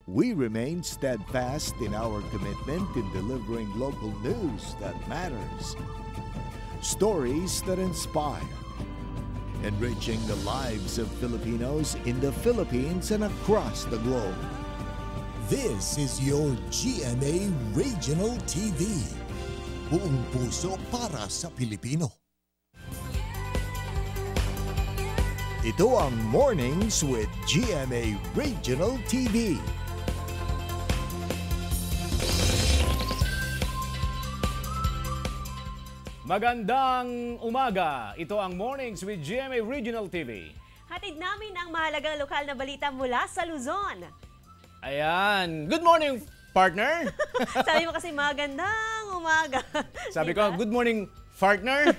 We remain steadfast in our commitment in delivering local news that matters, stories that inspire, enriching the lives of Filipinos in the Philippines and across the globe. This is your GMA Regional TV. Buong puso para sa Pilipino. Ito ang Mornings with GMA Regional TV. Magandang umaga. Ito ang Mornings with GMA Regional TV. Hatid namin ang mahalagang lokal na balita mula sa Luzon. Ayan. Good morning, partner. Sabi mo kasi magandang umaga. Sabi Diba? ko, good morning, partner.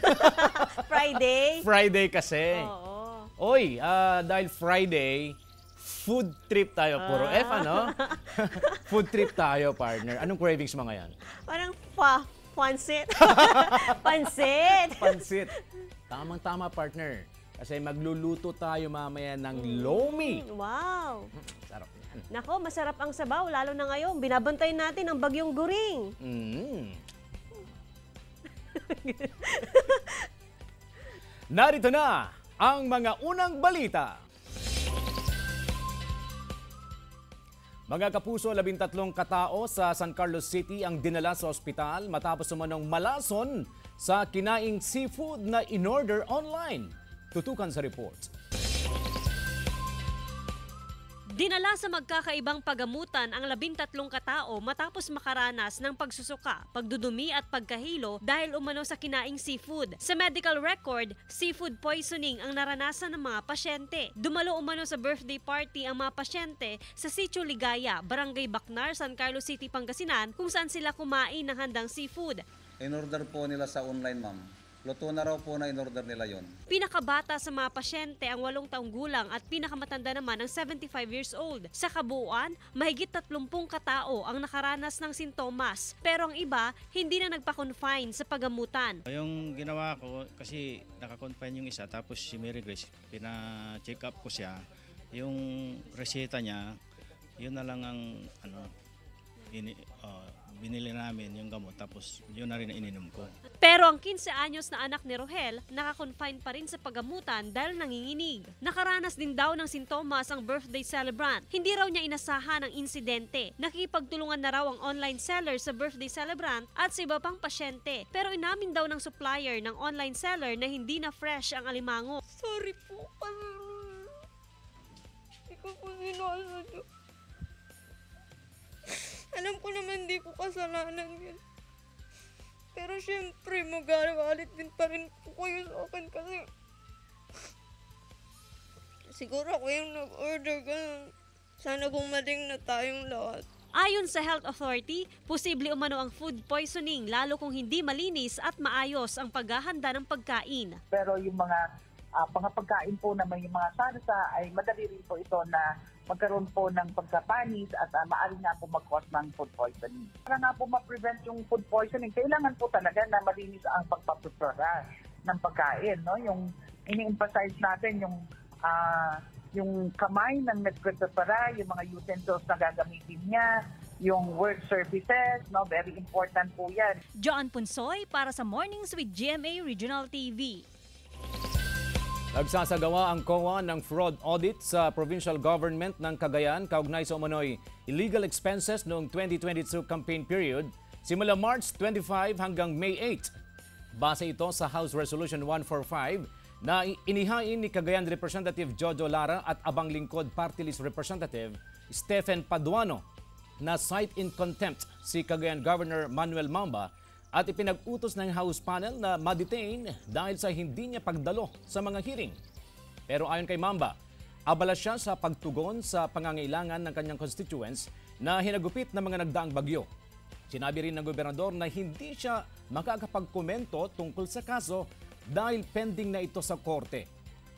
Friday. Friday kasi. Oo. Oy, dahil Friday, food trip tayo. Puro F, ano? Food trip tayo, partner. Anong cravings mo ngayon? Parang pansit. Pansit. Pansit. Tamang-tama, partner. Kasi magluluto tayo mamaya ng lomi. Wow. Sarap yan. Nako, masarap ang sabaw, lalo na ngayon. Binabantay natin ang bagyong guring. Narito na ang mga unang balita. Mga kapuso, 13 katao sa San Carlos City ang dinala sa ospital matapos umanong malason sa kinaing seafood na in-order online. Tutukan sa report. Dinala sa magkakaibang pagamutan ang 13 katao matapos makaranas ng pagsusuka, pagdudumi at pagkahilo dahil umano sa kinaing seafood. Sa medical record, seafood poisoning ang naranasan ng mga pasyente. Dumalo umano sa birthday party ang mga pasyente sa Sitio Ligaya, Barangay Bacnar, San Carlos City, Pangasinan, kung saan sila kumain ng handang seafood. In-order po nila sa online, ma'am. Luto na raw po na in-order nila yon. Pinakabata sa mga pasyente ang 8 taong gulang at pinakamatanda naman ang 75 years old. Sa kabuuan, mahigit 30 katao ang nakaranas ng sintomas. Pero ang iba, hindi na nagpa-confine sa pagamutan. Yung ginawa ko, kasi naka-confine yung isa, tapos si Mary Grace, pina-check up ko siya. Yung reseta niya, yun na lang ang binili namin yung gamot, tapos yun na rin ang ininom ko. Pero ang 15 anyos na anak ni Rohel, naka-confine pa rin sa pagamutan dahil nanginginig. Nakaranas din daw ng sintomas ang birthday celebrant. Hindi raw niya inasahan ang insidente. Nakipagtulungan na raw ang online seller sa birthday celebrant at sa iba pang pasyente. Pero inamin daw ng supplier ng online seller na hindi na fresh ang alimango. Sorry po, hindi ko po sinasadya. Alam ko naman di ko kasalanan yun. Pero syempre, magagalit din pa rin po kayo sa akin kasi siguro ako yung nag-order ganun. Sana gumaling na tayong lahat. Ayon sa Health Authority, posible umano ang food poisoning lalo kung hindi malinis at maayos ang paghahanda ng pagkain. Pero yung mga pagkain po na may mga sarsa ay madali rin po ito na magkaroon po ng pagkapanis at maaari nga po mag-cause ng food poisoning. Para nga po ma-prevent yung food poisoning, kailangan po talaga na malinis ang pagpaprepara ng pagkain. No? Yung ini-emphasize natin yung kamay ng nagprepara, yung mga utensils na gagamitin niya, yung work surfaces, no? Very important po yan. Joan Punsoy para sa Mornings with GMA Regional TV. Nagsasagawa ang COA ng fraud audit sa provincial government ng Cagayan kaugnay sa umano'y illegal expenses noong 2022 campaign period simula March 25 hanggang May 8. Base ito sa House Resolution 145 na inihain ni Cagayan Representative Jojo Lara at Abang Lingkod Party List Representative Stephen Paduano na cite in contempt si Cagayan Governor Manuel Mamba at ipinag-utos ng House panel na ma-detain dahil sa hindi niya pagdalo sa mga hearing. Pero ayon kay Mamba, abala siya sa pagtugon sa pangangailangan ng kanyang constituents na hinagupit ng mga nagdaang bagyo. Sinabi rin ng gobernador na hindi siya makakapagkomento tungkol sa kaso dahil pending na ito sa korte.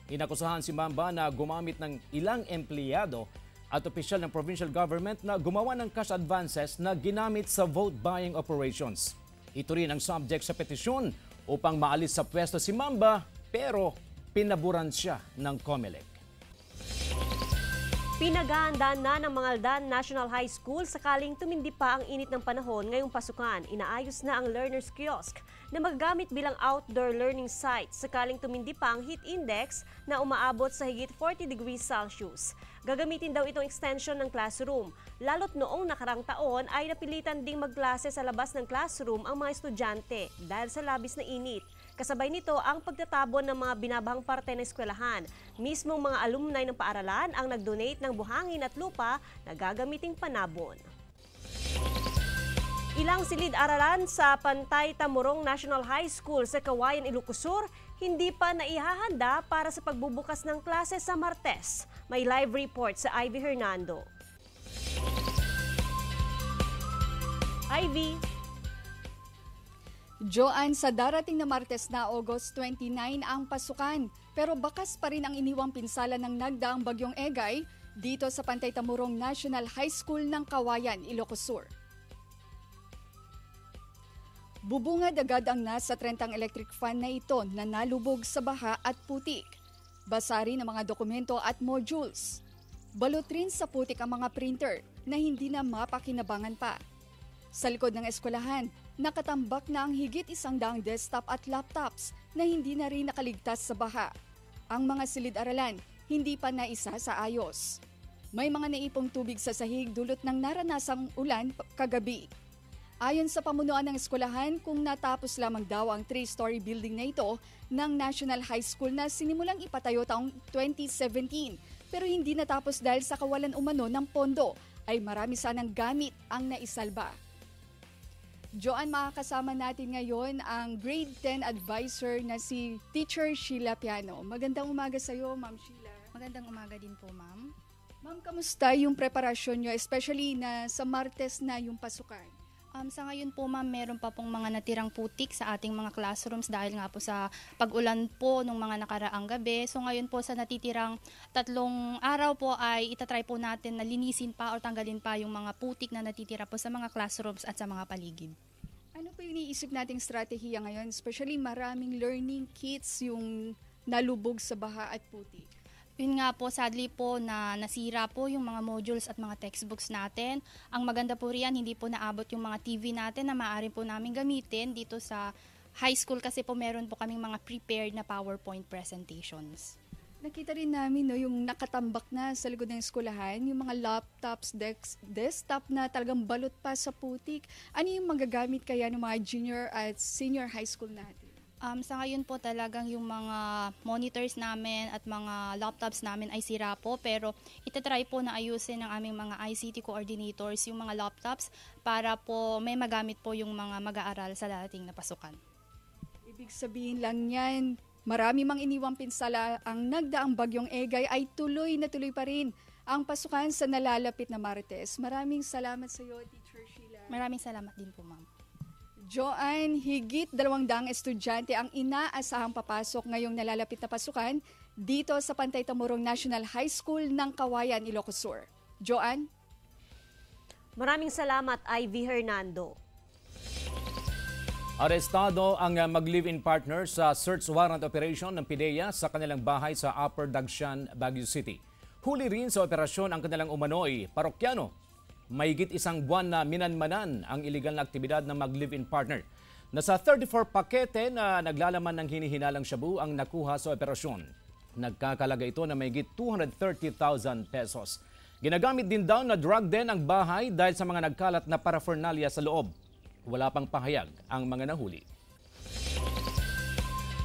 Inakusahan si Mamba na gumamit ng ilang empleyado at opisyal ng provincial government na gumawa ng cash advances na ginamit sa vote buying operations. Ito rin ang subject sa petisyon upang maalis sa pwesto si Mamba pero pinaburan siya ng COMELEC. Pinaghahandaan na ng mga Aldan National High School sakaling tumindi pa ang init ng panahon ngayong pasukan. Inaayos na ang Learner's Kiosk na magagamit bilang outdoor learning site sakaling tumindi pa ang heat index na umaabot sa higit 40 degrees Celsius. Gagamitin daw itong extension ng classroom. Lalo't noong nakarang taon ay napilitan ding magklase sa labas ng classroom ang mga estudyante dahil sa labis na init. Kasabay nito ang pagtatabon ng mga binabahang parte ng eskwelahan. Mismong mga alumni ng paaralan ang nag-donate ng buhangin at lupa na gagamiting panabon. Ilang silid-aralan sa Pantay Tamurong National High School sa Cauayan, Ilocos Sur hindi pa naihahanda para sa pagbubukas ng klase sa Martes. May live report sa Ivy Hernando. Ivy. Joanne, sa darating na Martes na August 29 ang pasukan, pero bakas pa rin ang iniwang pinsala ng nagdaang bagyong Egay dito sa Pantay Tamurong National High School ng Cauayan, Ilocos Sur. Bubungad agad ang nasa 30 electric fan na ito na nalubog sa baha at putik. Basa rin ang mga dokumento at modules. Balot rin sa putik ang mga printer na hindi na mapakinabangan pa. Sa likod ng eskwelahan, nakatambak na ang higit 100 desktop at laptops na hindi na rin nakaligtas sa baha. Ang mga silid-aralan hindi pa naisa sa ayos. May mga naipong tubig sa sahig dulot ng naranasang ulan kagabi. Ayon sa pamunuan ng eskwelahan, kung natapos lamang daw ang 3-story building na ito ng National High School na sinimulang ipatayo taong 2017 pero hindi natapos dahil sa kawalan umano ng pondo, ay marami sanang gamit ang naisalba. Joanne, makakasama natin ngayon ang grade 10 advisor na si Teacher Sheila Piano. Magandang umaga sa iyo, Ma'am Sheila. Magandang umaga din po, Ma'am. Ma'am, kamusta yung preparasyon nyo, especially na sa Martes na yung pasukan? Sa ngayon po, Ma'am, meron pa pong mga natirang putik sa ating mga classrooms dahil nga po sa pag-ulan po nung mga nakaraang gabi. So ngayon po sa natitirang 3 araw po ay itatry po natin na linisin pa o tanggalin pa yung mga putik na natitira po sa mga classrooms at sa mga paligid. Ano po yung iniisip nating strategiya ngayon? Especially maraming learning kits yung nalubog sa baha at putik. Yun nga po, sadly po na nasira po yung mga modules at mga textbooks natin. Ang maganda po riyan, hindi po naabot yung mga TV natin na maaari po namin gamitin dito sa high school kasi po meron po kaming mga prepared na PowerPoint presentations. Nakita rin namin yung nakatambak na sa likod ng eskwelahan, yung mga laptops, desktop na talagang balot pa sa putik. Ano yung magagamit kaya ng mga junior at senior high school natin? Sa ngayon po talagang yung mga monitors namin at mga laptops namin ay sira po pero itatry po na ayusin ng aming mga ICT coordinators yung mga laptops para po may magamit po yung mga mag-aaral sa darating na pasukan. Ibig sabihin lang yan, marami mang iniwang pinsala ang nagdaang bagyong Egay ay tuloy na tuloy pa rin ang pasukan sa nalalapit na Martes. Maraming salamat sa iyo, Teacher Sheila. Maraming salamat din po, Ma'am. Joanne, higit 200 estudyante ang inaasahang papasok ngayong nalalapit na pasukan dito sa Pantay Tamurong National High School ng Cauayan, Ilocos Sur. Joanne? Maraming salamat, Ivy Hernando. Arestado ang mag-live-in partner sa search warrant operation ng PIDEA sa kanilang bahay sa Upper Dagshan, Baguio City. Huli rin sa operasyon ang kanilang umano'y parokyano. Mahigit 1 buwan na minanmanan ang iligal na aktibidad ng mag-live-in partner. Nasa 34 pakete na naglalaman ng hinihinalang shabu ang nakuha sa operasyon. Nagkakalaga ito na mahigit 230,000 pesos. Ginagamit din daw na drug den ang bahay dahil sa mga nagkalat na paraphernalia sa loob. Wala pang pahayag ang mga nahuli.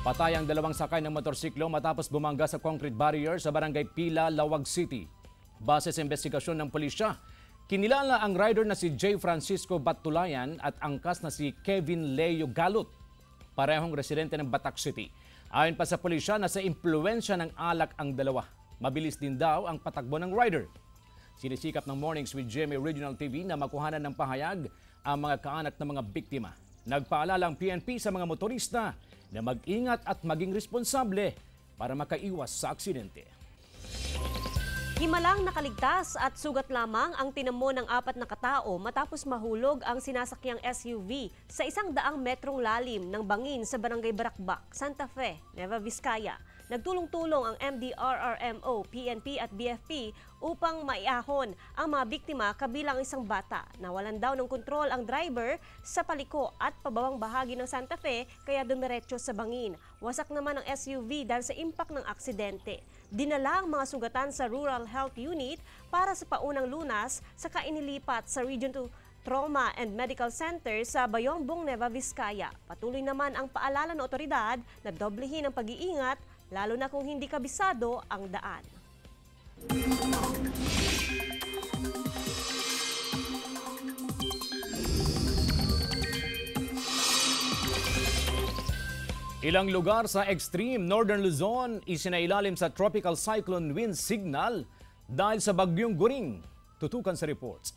Patay ang 2 sakay ng motorsiklo matapos bumangga sa concrete barrier sa barangay Pila, Lawag City. Base sa investigasyon ng pulisya, kinilala ang rider na si J. Francisco Batulayan at angkas na si Kevin Leo Galut, parehong residente ng Batac City. Ayon pa sa pulisya, nasa impluensya ng alak ang dalawa. Mabilis din daw ang patakbo ng rider. Sinisikap ng Mornings with GMA Regional TV na makuhanan ng pahayag ang mga kaanak ng mga biktima. Nagpaalala ang PNP sa mga motorista na mag-ingat at maging responsable para makaiwas sa aksidente. Himalang nakaligtas at sugat lamang ang tinamo ng 4 na katao matapos mahulog ang sinasakyang SUV sa 100 metrong lalim ng bangin sa barangay Barakbak, Santa Fe, Nueva Vizcaya. Nagtulong-tulong ang MDRRMO, PNP at BFP upang maiahon ang mga biktima kabilang isang bata. Nawalan daw ng kontrol ang driver sa paliko at pabawang bahagi ng Santa Fe kaya dumiretso sa bangin. Wasak naman ang SUV dahil sa impact ng aksidente. Dinala ang mga sugatan sa Rural Health Unit para sa paunang lunas saka inilipat sa Region 2 Trauma and Medical Center sa Bayombong, Nueva Vizcaya. Patuloy naman ang paalala ng otoridad na doblehin ang pag-iingat lalo na kung hindi kabisado ang daan. Ilang lugar sa extreme northern Luzon isinailalim sa tropical cyclone wind signal dahil sa bagyong Goring. Tutukan sa reports.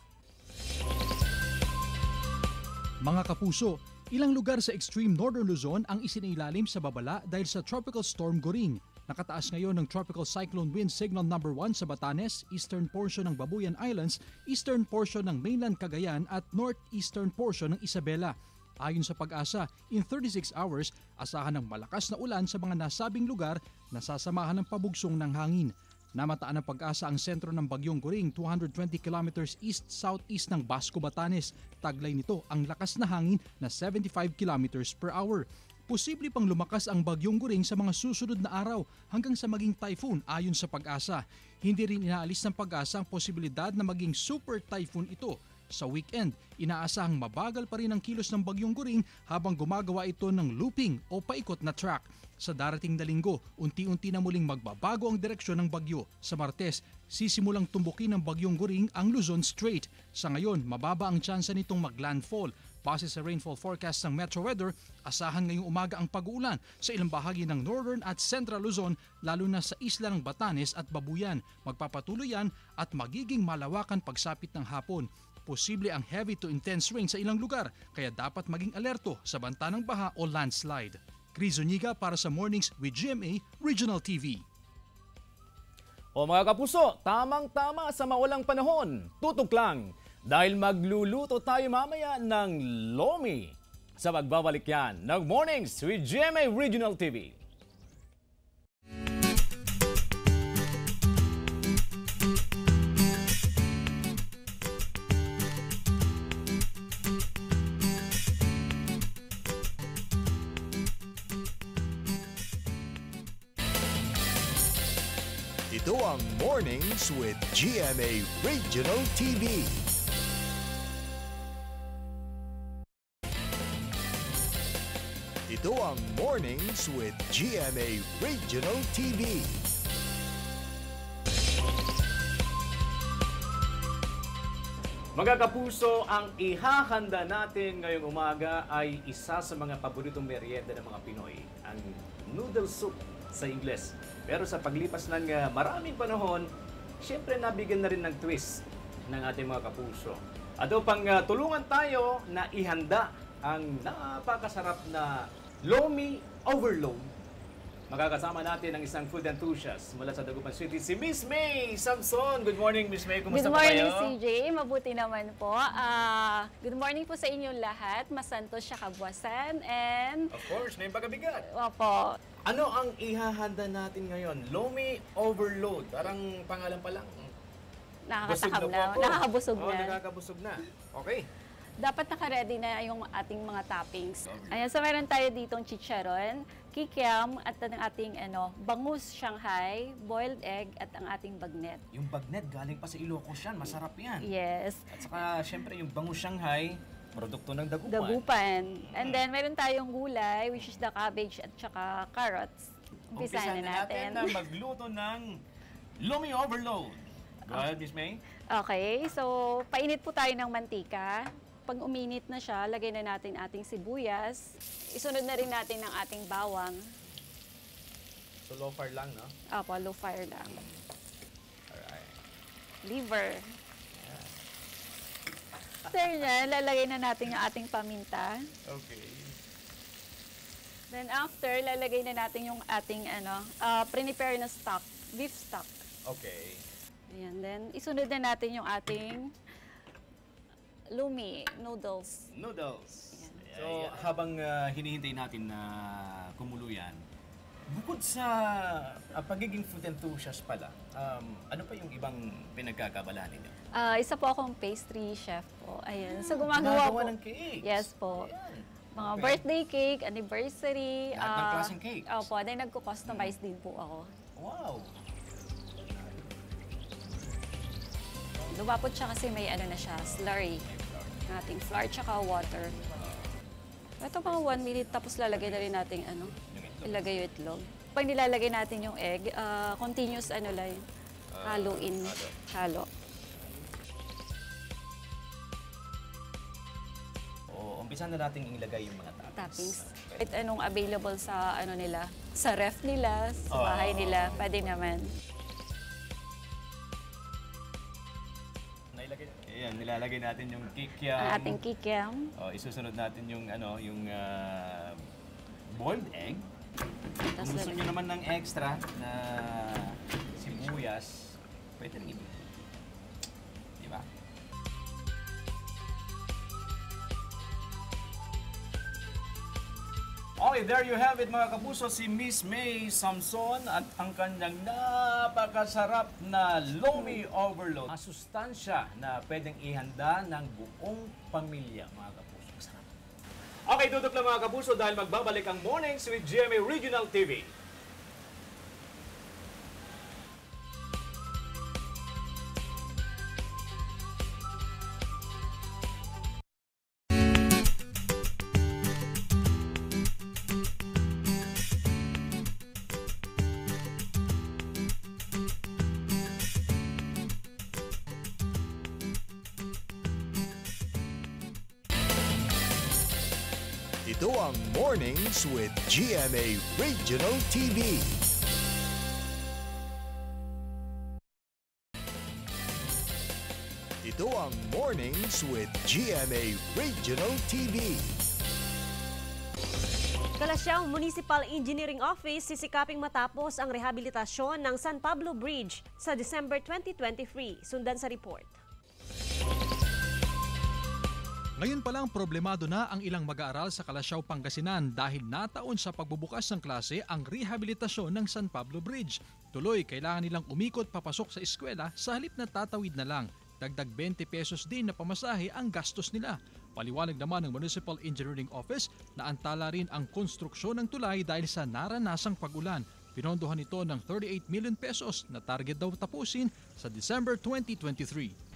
Mga kapuso, ilang lugar sa extreme northern Luzon ang isinailalim sa babala dahil sa tropical storm Goring. Nakataas ngayon ng tropical cyclone wind signal number 1 sa Batanes, eastern portion ng Babuyan Islands, eastern portion ng mainland Cagayan at northeastern portion ng Isabela. Ayon sa Pag-asa, in 36 hours, asahan ng malakas na ulan sa mga nasabing lugar na sasamahan ng pabugsong ng hangin. Namataan ng Pag-asa ang sentro ng bagyong Goring 220 kilometers east-southeast ng Basco, Batanes. Taglay nito ang lakas na hangin na 75 kilometers per hour. Posible pang lumakas ang bagyong Goring sa mga susunod na araw hanggang sa maging typhoon ayon sa Pag-asa. Hindi rin inaalis ng Pag-asa ang posibilidad na maging super typhoon ito. Sa weekend, inaasahang mabagal pa rin ang kilos ng bagyong Goring habang gumagawa ito ng looping o paikot na track. Sa darating na linggo, unti-unti na muling magbabago ang direksyon ng bagyo. Sa Martes, sisimulang tumbukin ng bagyong Goring ang Luzon Strait. Sa ngayon, mababa ang tsansa nitong maglandfall. Base sa rainfall forecast ng Metro Weather, asahan ngayong umaga ang pag-uulan sa ilang bahagi ng Northern at Central Luzon, lalo na sa isla ng Batanes at Babuyan. Magpapatuloy yan at magiging malawakan pagsapit ng hapon. Posible ang heavy to intense rain sa ilang lugar, kaya dapat maging alerto sa banta ng baha o landslide. Chris Zuniga para sa Mornings with GMA Regional TV. O mga kapuso, tamang-tama sa mawalang panahon. Tutok lang dahil magluluto tayo mamaya ng lomi. Sa magbabalik yan ng Mornings with GMA Regional TV. Ito ang Mornings with GMA Regional TV. Ito ang Mornings with GMA Regional TV. Mga kapuso, ang ihahanda natin ngayong umaga ay isa sa mga paboritong merienda ng mga Pinoy, ang noodle soup sa Ingles. Pero sa paglipas ng maraming panahon, siyempre nabigyan na rin ng twist ng ating mga kapuso. At upang tulungan tayo na ihanda ang napakasarap na lomi overload, makakasama natin ang isang food enthusiast mula sa Dagupan City, si Miss May Samson. Good morning, Miss May. Kumusta po kayo? Good morning, CJ. Mabuti naman po. Good morning po sa inyong lahat. Masantos siya kabuwasan. And of course, may pagabigat. Opo. Ano ang ihahanda natin ngayon? Lomi overload. Parang pangalan pa lang. Nakakatakam na. Nakakabusog na. Nakakabusog na. Okay. Dapat naka-ready na yung ating mga toppings. Ayan, so meron tayo ditong chicharon, kikiam, at ang ating bangus Shanghai, boiled egg, at ang ating bagnet. Yung bagnet galing pa sa Ilocos yan. Masarap yan. Yes. At saka, syempre, yung bangus Shanghai, produkto ng Dagupan. Dagupan. And then, meron tayong gulay, which is the cabbage at saka carrots. Umpisahan na natin na magluto ng lomi overload. Go ahead, Miss May. Okay, so painit po tayo ng mantika. Pag uminit na siya, lagay na natin ating sibuyas. Isunod na rin natin ang ating bawang. So low fire lang, no? Opo, low fire lang. Alright. Liver. After nyan, lalagay na natin yung ating paminta. Okay. Then after, lalagay na natin yung ating prepare na stock, beef stock. Okay. Ayan, then isunod na natin yung ating lomi noodles. Noodles. So, habang hinihintay natin na kumulo yan, Bukod sa pagiging food enthusiast pala, ano pa yung ibang pinagkakabalahan ninyo? Isa po akong pastry chef po. Ayan. So gumagawa po ng cakes? Yes po. Ayan. Mga Okay. birthday cake, anniversary. Lahat ng klaseng cakes? Opo, then nagko-customize din po ako. Wow! Lumapot siya kasi may ano na siya, slurry. Ating flour tsaka water. Ito mga 1 minute tapos lalagay na rin natin ilagay yung itlog. Pag nilalagay natin yung egg, continuous lang, halo. Umpisa na natin ilagay yung mga Toppings. Kahit anong available sa nila, sa ref nila, sa bahay nila, pwede naman. Ayan, nilalagay natin yung kikiam. Ang ating kikiam. Isusunod natin yung boiled egg. Kung gusto nyo naman ng extra na sibuyas, pwede rin ibig. Diba? Okay, there you have it mga kapuso, si Miss May Samson at ang kanyang napakasarap na lomi overload. Masustansya na pwedeng ihanda ng buong pamilya mga kapuso. Masarap. Okay, tutok lang mga kapuso dahil magbabalik ang Mornings with GMA Regional TV. Ito ang Mornings with GMA Regional TV. Ito ang Mornings with GMA Regional TV. Calasiao Municipal Engineering Office sisikaping matapos ang rehabilitasyon ng San Pablo Bridge sa December 2023. Sundan sa report. Ngayon pa lang problemado na ang ilang mag-aaral sa Calasiao, Pangasinan dahil nataon sa pagbubukas ng klase ang rehabilitasyon ng San Pablo Bridge. Tuloy, kailangan nilang umikot papasok sa eskwela sa halip na tatawid na lang. Dagdag 20 pesos din na pamasahe ang gastos nila. Paliwanag naman ng Municipal Engineering Office na antala rin ang konstruksyon ng tulay dahil sa naranasang pag-ulan. Pinondohan ito ng 38 million pesos na target daw tapusin sa December 2023.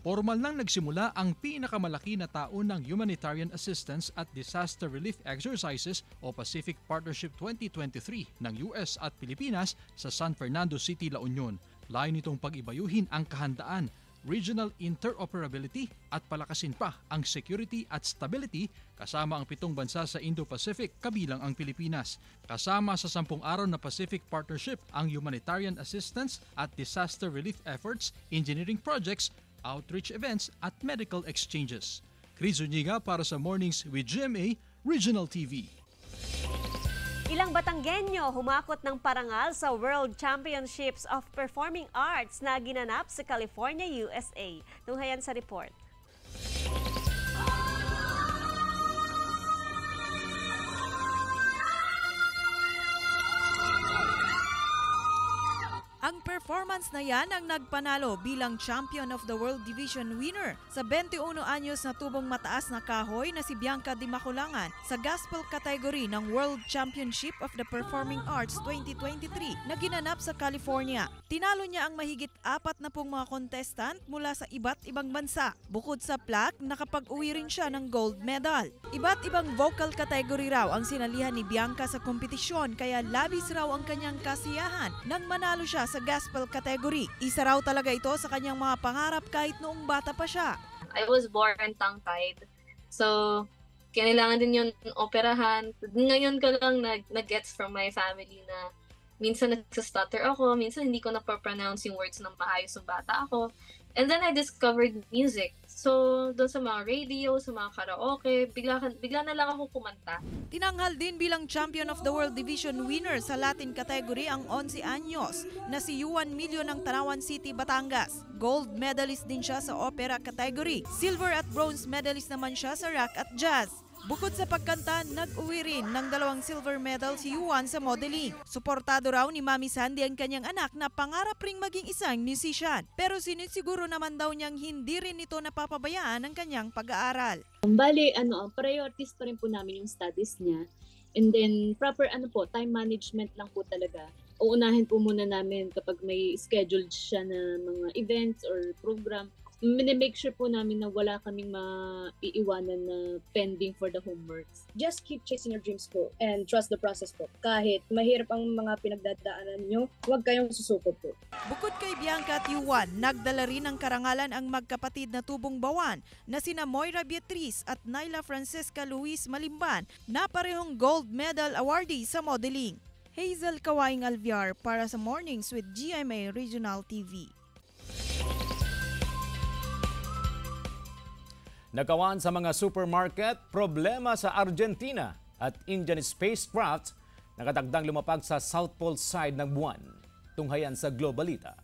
Formal nang nagsimula ang pinakamalaki na taon ng Humanitarian Assistance at Disaster Relief Exercises o Pacific Partnership 2023 ng US at Pilipinas sa San Fernando City, La Union. Layo nitong pag-ibayuhin ang kahandaan, regional interoperability at palakasin pa ang security at stability kasama ang 7 bansa sa Indo-Pacific kabilang ang Pilipinas. Kasama sa 10 araw na Pacific Partnership ang humanitarian assistance at disaster relief efforts, engineering projects, outreach events at medical exchanges. Chris Zuniga para sa Mornings with GMA Regional TV. Ilang Batanggenyo humakot ng parangal sa World Championships of Performing Arts na ginanap sa California, USA. Tunghayan sa report. Ang performance na yan ang nagpanalo bilang Champion of the World Division winner sa 21 anyos na tubong mataas na kahoy na si Bianca Di Maculangan sa Gospel category ng World Championship of the Performing Arts 2023 na ginanap sa California. Tinalo niya ang mahigit 40 mga contestant mula sa iba't ibang bansa. Bukod sa plaque, nakapag-uwi rin siya ng gold medal. Iba't ibang vocal category raw ang sinalihan ni Bianca sa kompetisyon kaya labis raw ang kanyang kasiyahan nang manalo siya sa gospel category. Isa raw talaga ito sa kanyang mga pangarap kahit noong bata pa siya. I was born tongue-tied. So, kailangan din yun operahan. Ngayon ko lang nag-gets from my family na minsan nagsastutter ako, minsan hindi ko na-pronounce yung words ng maayos ng bata ako. And then I discovered music. So, doon sa mga radio, sa mga karaoke, bigla na lang ako kumanta. Tinanghal din bilang Champion of the World Division winner sa Latin category ang 11 anyos na si Juan Milio ng Tanawan City, Batangas. Gold medalist din siya sa opera category. Silver at bronze medalist naman siya sa rock at jazz. Bukod sa pagkanta, nag-uwi rin ng 2 silver medal si Yuan sa modeling. Suportado raw ni Mami Sandy ang kanyang anak na pangarap ring maging isang musician. Pero sinisiguro naman daw niyang hindi rin ito napapabayaan ang kanyang pag-aaral. Bali, priorities pa rin po namin yung studies niya. And then, proper time management lang po talaga. Uunahin po muna namin kapag may scheduled siya na mga events or program, make sure po namin na wala kaming maiiwanan na pending for the homeworks. Just keep chasing your dreams po and trust the process po. Kahit mahirap ang mga pinagdadaanan nyo, huwag kayong susuko po. Bukod kay Bianca at Yuan, nagdala rin ng karangalan ang magkapatid na tubong bawan na sina Moira Beatriz at Naila Francesca Luis Malimban na parehong gold medal awardee sa modeling. Hazel Kawaing Alviar para sa Mornings with GMA Regional TV. Nakawan sa mga supermarket, problema sa Argentina at Indian spacecraft nakatagdang lumapag sa South Pole side ng buwan. Tunghayan sa Globalita.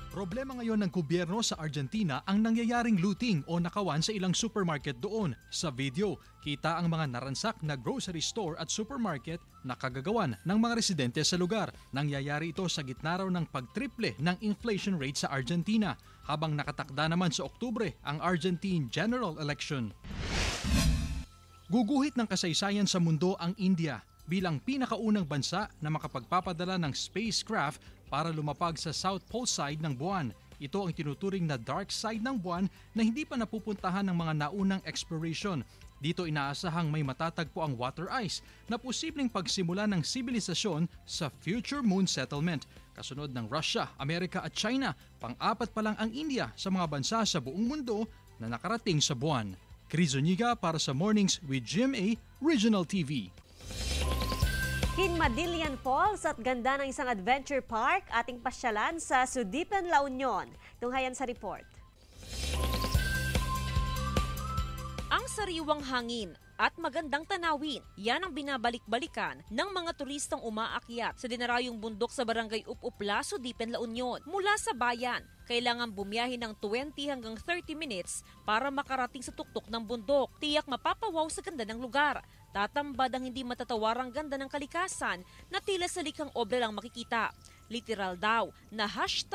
Problema ngayon ng gobyerno sa Argentina ang nangyayaring looting o nakawan sa ilang supermarket doon. Sa video, kita ang mga naransak na grocery store at supermarket na kagagawan ng mga residente sa lugar. Nangyayari ito sa gitna raw ng pagtriple ng inflation rate sa Argentina habang nakatakda naman sa Oktubre ang Argentine general election. Guguhit ng kasaysayan sa mundo ang India bilang pinakaunang bansa na makapagpapadala ng spacecraft para lumapag sa South Pole side ng buwan. Ito ang tinuturing na dark side ng buwan na hindi pa napupuntahan ng mga naunang exploration. Dito inaasahang may matatagpo ang water ice na posibleng pagsimula ng sibilisasyon sa future moon settlement. Kasunod ng Russia, Amerika at China, pang-apat pa lang ang India sa mga bansa sa buong mundo na nakarating sa buwan. Chris Zuniga para sa Mornings with GMA Regional TV. Quinmadillian Falls at ganda ng isang adventure park ating pasyalan sa Sudipan, La Union. Tunghayan sa report. Ang sariwang hangin at magandang tanawin, yan ang binabalik-balikan ng mga turistang umaakyat sa dinarayong bundok sa barangay Upupla, Sudipan, La Union. Mula sa bayan, kailangan bumiyahe ng 20 hanggang 30 minutes para makarating sa tuktok ng bundok. Tiyak mapapawaw sa ganda ng lugar. Tatambad ang hindi matatawarang ganda ng kalikasan na tila sa likhang obra lang makikita. Literal daw na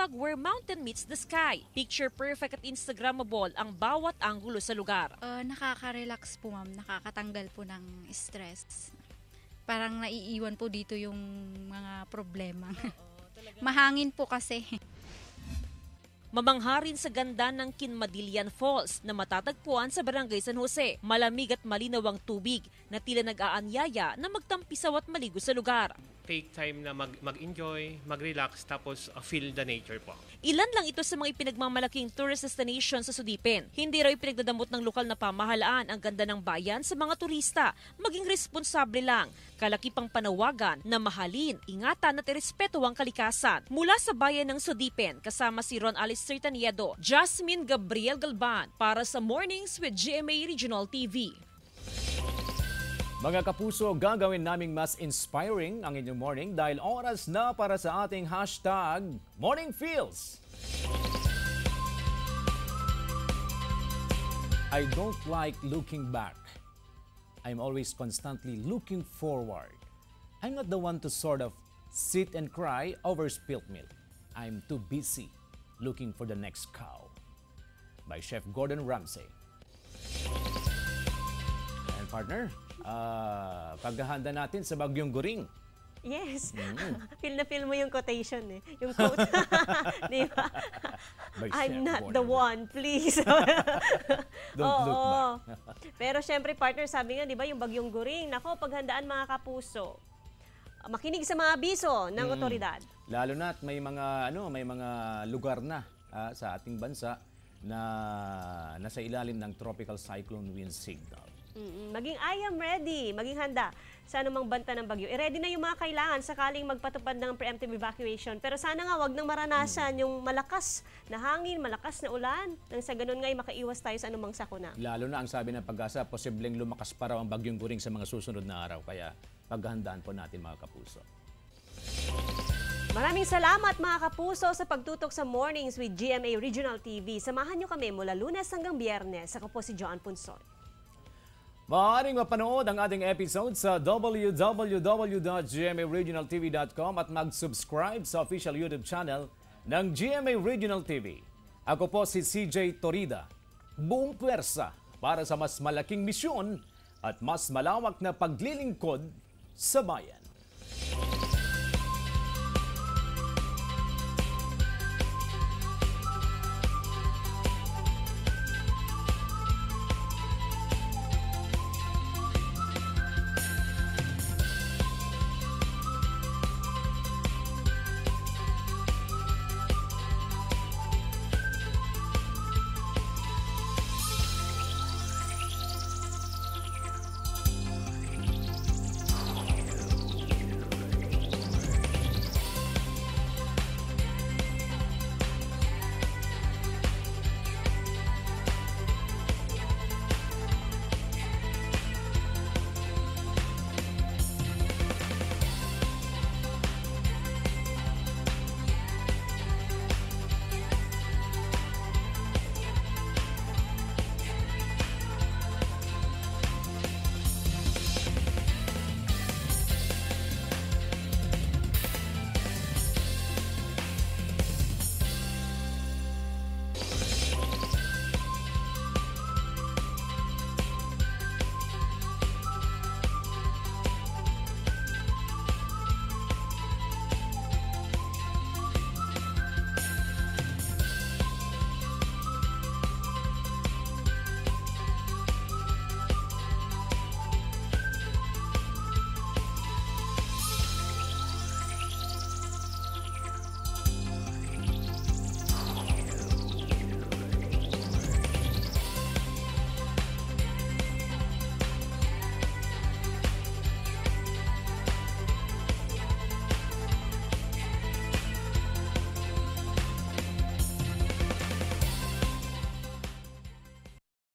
#where mountain meets the sky. Picture perfect at Instagrammable ang bawat anggulo sa lugar. Nakaka-relax po ma'am, nakakatanggal po ng stress. Parang naiiwan po dito yung mga problema. Mahangin po kasi. Mamangharin sa ganda ng Quinmadillian Falls na matatagpuan sa Barangay San Jose. Malamig at malinaw ang tubig na tila nag-aanyaya na magtampisaw at maligo sa lugar. Take time na mag-enjoy, mag-relax, tapos feel the nature po. Ilan lang ito sa mga ipinagmamalaking tourist destination sa Sudipan. Hindi raw ipinagdadamot ng lokal na pamahalaan ang ganda ng bayan sa mga turista. Maging responsable lang. Kalakipang panawagan na mahalin, ingatan at irespeto ang kalikasan. Mula sa bayan ng Sudipan, kasama si Ron Alistair Taniedo, Jasmine Gabriel Galban para sa Mornings with GMA Regional TV. Mga kapuso, gagawin naming mas inspiring ang inyong morning dahil oras na para sa ating #MorningFeels. I don't like looking back. I'm always constantly looking forward. I'm not the one to sort of sit and cry over spilt milk. I'm too busy looking for the next cow. By Chef Gordon Ramsay. And partner, paghahanda natin sa Bagyong Goring. Yes. Feel na feel mo yung quotation eh. Yung quote. Di ba? I'm not the one, please. Don't look back. Pero syempre partner, sabi nga, di ba, yung Bagyong Goring, nako, paghandaan mga kapuso. Makinig sa mga abiso ng otoridad. Lalo na at may mga lugar na sa ating bansa na nasa ilalim ng tropical cyclone wind signal. Maging I am ready, maging handa sa anumang banta ng bagyo. I-ready na yung mga kailangan sakaling magpatupad ng preemptive evacuation. Pero sana nga wag nang maranasan yung malakas na hangin, malakas na ulan. Nang sa ganun nga ay makaiwas tayo sa anumang sakuna. Lalo na ang sabi ng Pag-asa, posibleng lumakas pa raw ang Bagyong Goring sa mga susunod na araw. Kaya paghahandaan po natin mga kapuso. Maraming salamat mga kapuso sa pagtutok sa Mornings with GMA Regional TV. Samahan niyo kami mula Lunes hanggang Biyernes. Ako po si Joan Punson. Maaaring mapanood ang ating episode sa www.gmaregionaltv.com at mag-subscribe sa official YouTube channel ng GMA Regional TV. Ako po si CJ Torida. Buong puwersa para sa mas malaking misyon at mas malawak na paglilingkod sa bayan.